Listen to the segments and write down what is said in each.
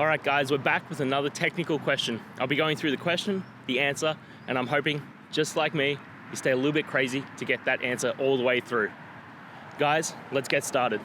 All right, guys, we're back with another technical question. I'll be going through the question, the answer, and I'm hoping, just like me, you stay a little bit crazy to get that answer all the way through. Guys, let's get started.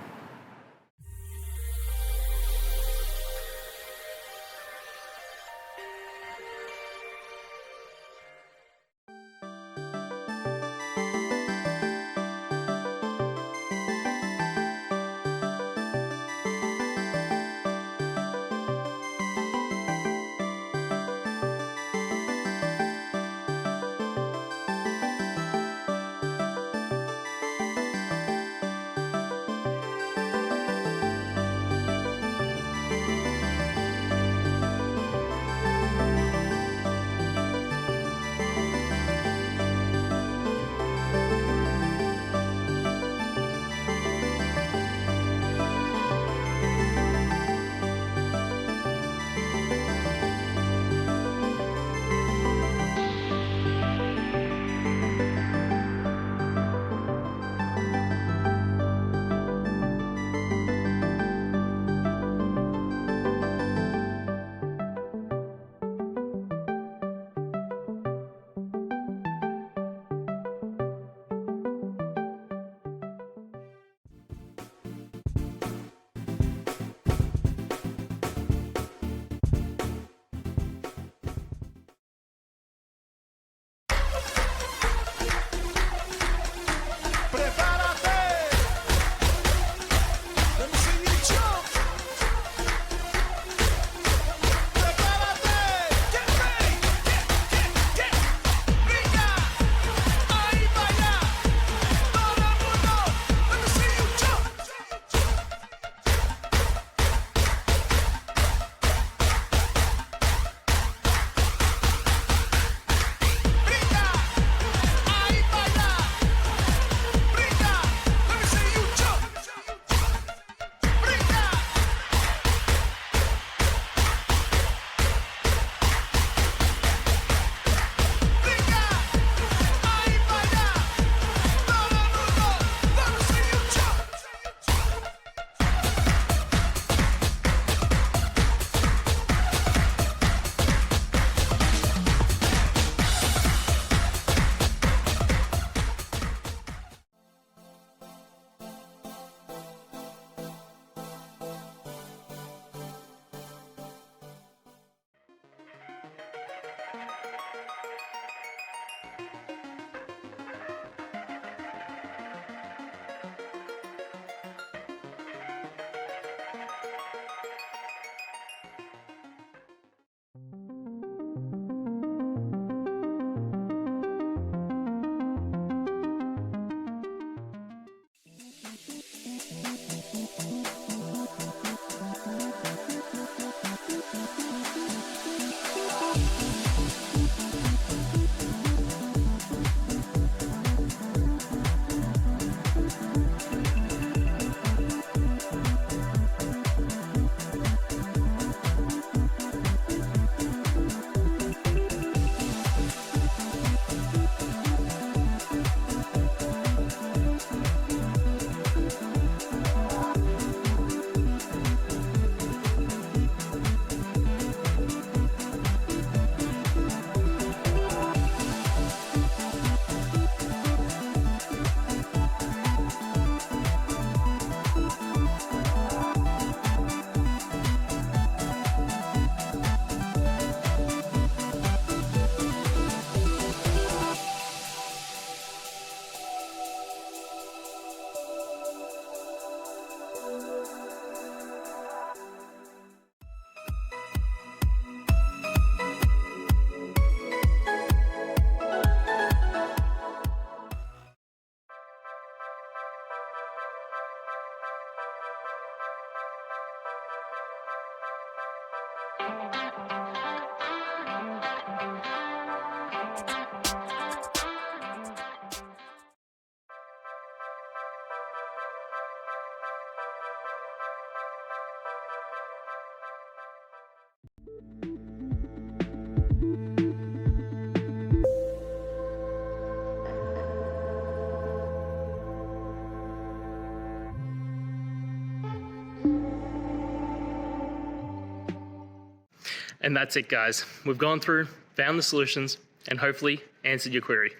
And that's it, guys. We've gone through, found the solutions, and hopefully answered your query.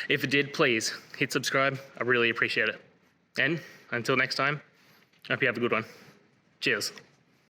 If it did, please hit subscribe. I really appreciate it. And until next time, I hope you have a good one. Cheers.